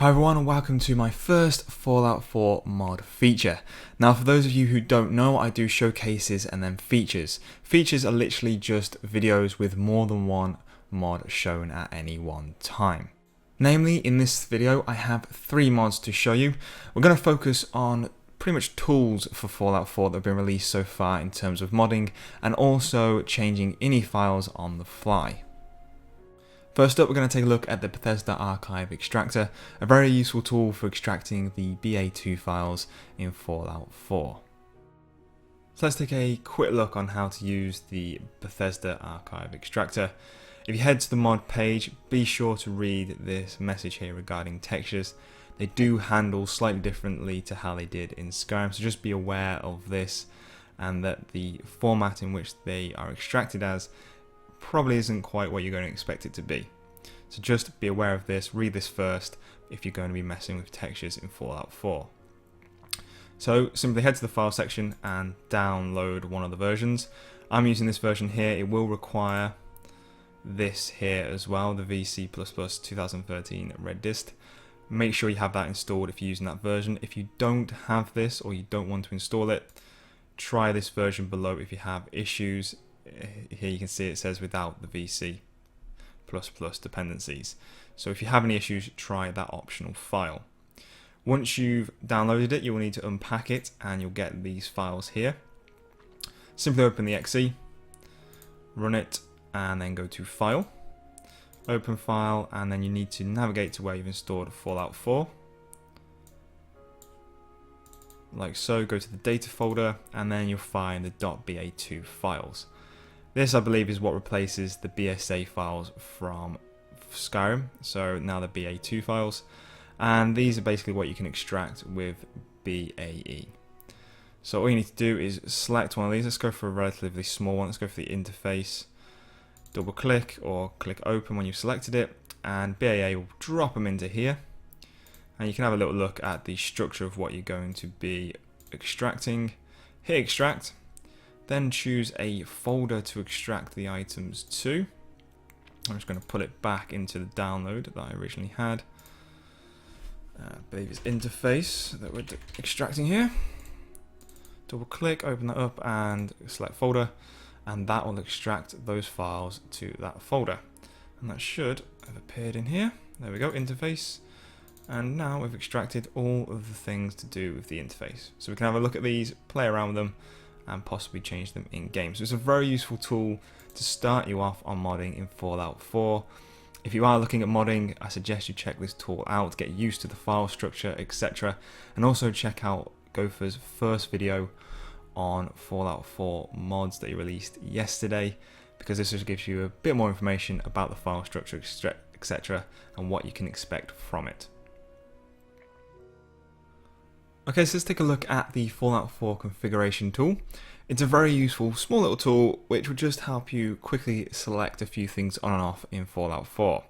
Hi everyone and welcome to my first Fallout 4 mod feature. Now for those of you who don't know, I do showcases and then features. Features are literally just videos with more than one mod shown at any one time. Namely, in this video I have 3 mods to show you. We're going to focus on pretty much tools for Fallout 4 that have been released so far in terms of modding and also changing INI files on the fly. First up, we're going to take a look at the Bethesda Archive Extractor, a very useful tool for extracting the B.A.E files in Fallout 4. So let's take a quick look on how to use the Bethesda Archive Extractor. If you head to the mod page, be sure to read this message here regarding textures. They do handle slightly differently to how they did in Skyrim, so just be aware of this and that the format in which they are extracted as probably isn't quite what you're going to expect it to be. So just be aware of this, read this first if you're going to be messing with textures in Fallout 4. So simply head to the file section and download one of the versions. I'm using this version here. It will require this here as well, the VC++ 2013 Red Dist. Make sure you have that installed if you're using that version. If you don't have this or you don't want to install it, try this version below if you have issues. Here you can see it says without the VC++ dependencies. So if you have any issues, try that optional file. Once you've downloaded it, you will need to unpack it and you'll get these files here. Simply open the exe, run it, and then go to File, Open File, and then you need to navigate to where you've installed Fallout 4. Like so, go to the data folder, and then you'll find the .ba2 files. This, I believe, is what replaces the BSA files from Skyrim, so now the BA2 files, and these are basically what you can extract with B.A.E. So all you need to do is select one of these. Let's go for a relatively small one. Let's go for the interface, double click or click open when you've selected it, and B.A.E will drop them into here, and you can have a little look at the structure of what you're going to be extracting. Hit extract. Then choose a folder to extract the items to. I'm just going to put it back into the download that I originally had. I believe it's interface that we're extracting here. Double click, open that up and select folder, and that will extract those files to that folder. And that should have appeared in here. There we go, interface. And now we've extracted all of the things to do with the interface. So we can have a look at these, play around with them, and possibly change them in game. So it's a very useful tool to start you off on modding in Fallout 4. If you are looking at modding, I suggest you check this tool out, get used to the file structure, etc. And also check out Gophers' first video on Fallout 4 mods that he released yesterday, because this just gives you a bit more information about the file structure, etc. and what you can expect from it. Okay, so let's take a look at the Fallout 4 configuration tool. It's a very useful small little tool which will just help you quickly select a few things on and off in Fallout 4.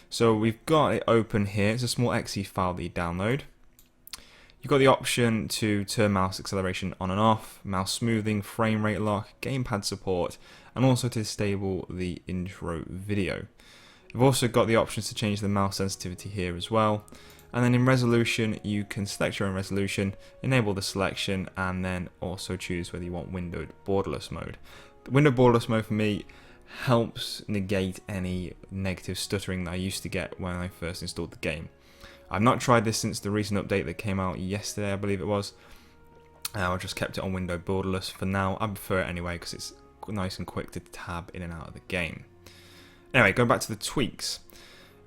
So we've got it open here. It's a small exe file that you download. You've got the option to turn mouse acceleration on and off, mouse smoothing, frame rate lock, gamepad support, and also to disable the intro video. You've also got the options to change the mouse sensitivity here as well. And then in resolution, you can select your own resolution, enable the selection, and then also choose whether you want windowed borderless mode. The windowed borderless mode for me helps negate any negative stuttering that I used to get when I first installed the game. I've not tried this since the recent update that came out yesterday, I believe it was. I just kept it on windowed borderless for now. I prefer it anyway because it's nice and quick to tab in and out of the game. Anyway, going back to the tweaks.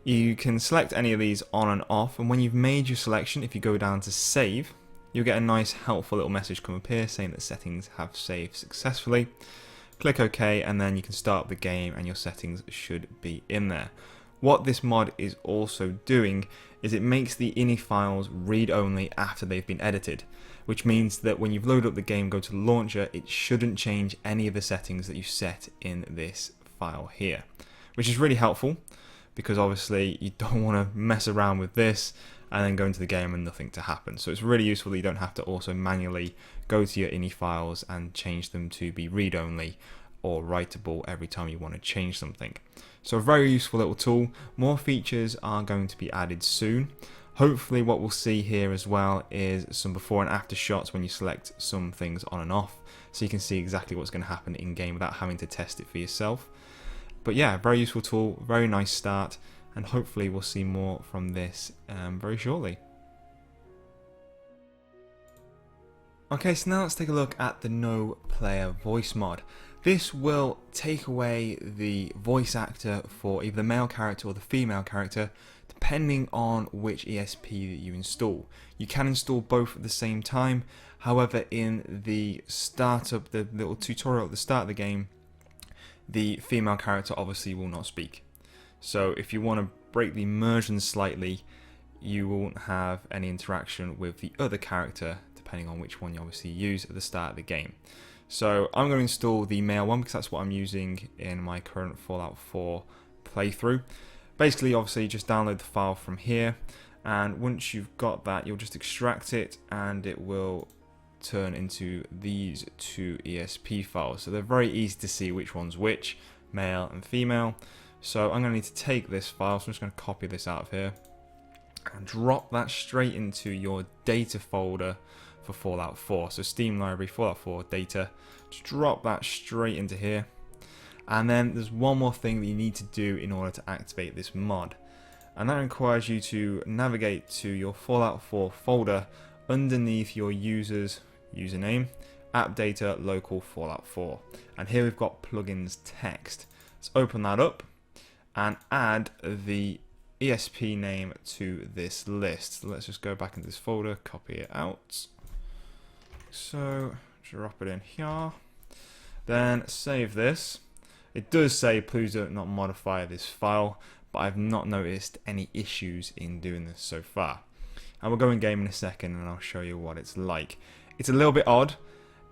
You can select any of these on and off, and when you've made your selection, if you go down to save, you'll get a nice helpful little message come up here saying that settings have saved successfully. Click OK, and then you can start the game and your settings should be in there. What this mod is also doing is it makes the INI files read-only after they've been edited, which means that when you've loaded up the game, go to the launcher, it shouldn't change any of the settings that you set in this file here, which is really helpful, because obviously you don't want to mess around with this and then go into the game and nothing to happen. So it's really useful that you don't have to also manually go to your INI files and change them to be read-only or writable every time you want to change something. So a very useful little tool. More features are going to be added soon. Hopefully what we'll see here as well is some before and after shots when you select some things on and off, so you can see exactly what's going to happen in game without having to test it for yourself. But yeah, very useful tool, very nice start, and hopefully we'll see more from this very shortly. Okay, so now let's take a look at the NoPlayerVoice mod. This will take away the voice actor for either the male character or the female character, depending on which ESP that you install. You can install both at the same time, however in the startup, the little tutorial at the start of the game, the female character obviously will not speak. So if you want to break the immersion slightly, you won't have any interaction with the other character, depending on which one you obviously use at the start of the game. So I'm going to install the male one because that's what I'm using in my current Fallout 4 playthrough. Basically, obviously, just download the file from here, and once you've got that, you'll just extract it, and it will turn into these two ESP files. So they're very easy to see which one's which, male and female. So I'm going to need to take this file, so I'm just going to copy this out of here, and drop that straight into your data folder for Fallout 4. So Steam Library, Fallout 4 data, just drop that straight into here. And then there's one more thing that you need to do in order to activate this mod, and that requires you to navigate to your Fallout 4 folder underneath your user's username, app data, local Fallout 4, and here we've got plugins text. Let's open that up and add the ESP name to this list. So let's just go back into this folder, copy it out. So drop it in here, then save this. It does say please do not modify this file, but I've not noticed any issues in doing this so far. And we'll go in game in a second and I'll show you what it's like. It's a little bit odd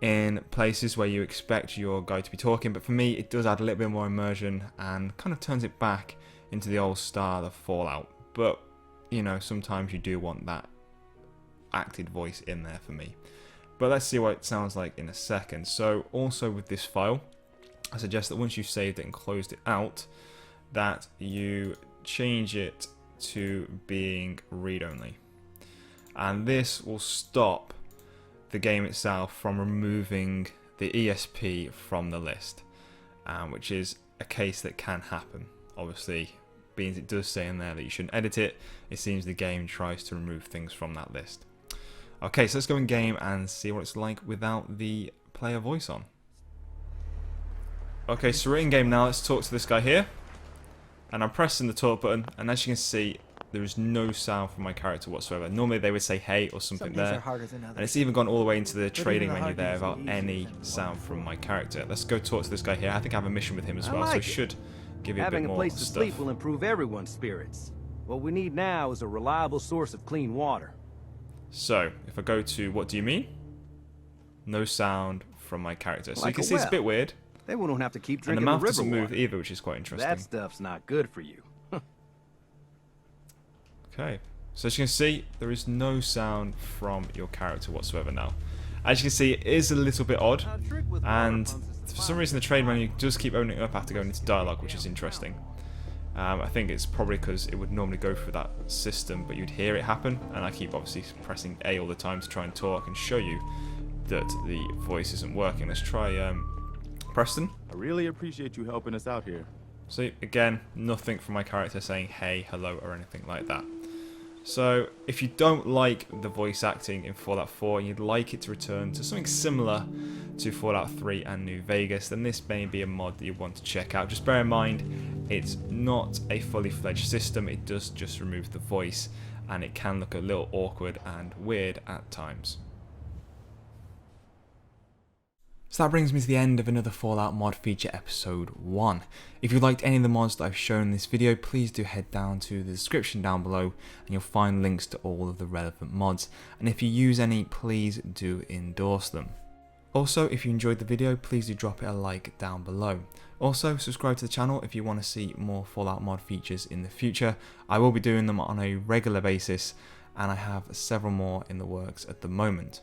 in places where you expect your guy to be talking, but for me it does add a little bit more immersion and kind of turns it back into the old style of Fallout. But you know, sometimes you do want that acted voice in there for me. But let's see what it sounds like in a second. So also with this file, I suggest that once you've saved it and closed it out, that you change it to being read-only. And this will stop the game itself from removing the ESP from the list, which is a case that can happen. Obviously, being it does say in there that you shouldn't edit it, it seems the game tries to remove things from that list. Okay, so let's go in game and see what it's like without the player voice on. Okay, so we're in game now. Let's talk to this guy here, and I'm pressing the talk button, and as you can see, there is no sound from my character whatsoever. Normally they would say hey or something there, and it's even gone all the way into the trading menu there without any sound from my character. Let's go talk to this guy here. I think I have a mission with him as well, so it should give you a bit more stuff. Having a place to sleep will improve everyone's spirits. What we need now is a reliable source of clean water. So if I go to what do you mean? No sound from my character. So you can see it's a bit weird. They won't have to keep drinking the river water. And the mouth doesn't move either, which is quite interesting. That stuff's not good for you. Okay, so as you can see, there is no sound from your character whatsoever now. As you can see, it is a little bit odd, and for some reason the trade menu does keep opening up after going into dialogue, which is interesting. I think it's probably because it would normally go through that system, but you'd hear it happen, and I keep obviously pressing A all the time to try and talk and show you that the voice isn't working. Let's try Preston. I really appreciate you helping us out here. So again, nothing from my character saying hey, hello, or anything like that. So if you don't like the voice acting in Fallout 4 and you'd like it to return to something similar to Fallout 3 and New Vegas, then this may be a mod that you want to check out. Just bear in mind, it's not a fully fledged system. It does just remove the voice, and it can look a little awkward and weird at times. So that brings me to the end of another Fallout mod feature episode 1. If you liked any of the mods that I've shown in this video, please do head down to the description down below and you'll find links to all of the relevant mods. And if you use any, please do endorse them. Also, if you enjoyed the video, please do drop it a like down below. Also, subscribe to the channel if you want to see more Fallout mod features in the future. I will be doing them on a regular basis, and I have several more in the works at the moment.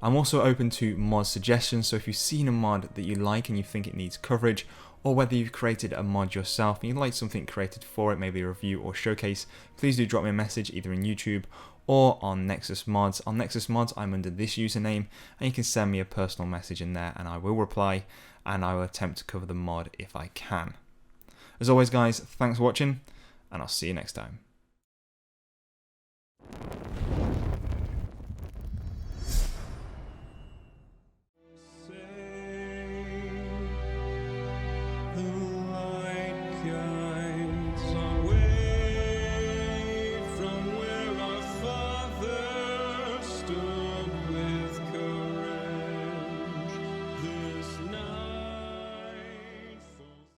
I'm also open to mod suggestions, so if you've seen a mod that you like and you think it needs coverage, or whether you've created a mod yourself and you'd like something created for it, maybe a review or showcase, please do drop me a message either in YouTube or on Nexus Mods. On Nexus Mods, I'm under this username, and you can send me a personal message in there and I will reply, and I will attempt to cover the mod if I can. As always guys, thanks for watching, and I'll see you next time.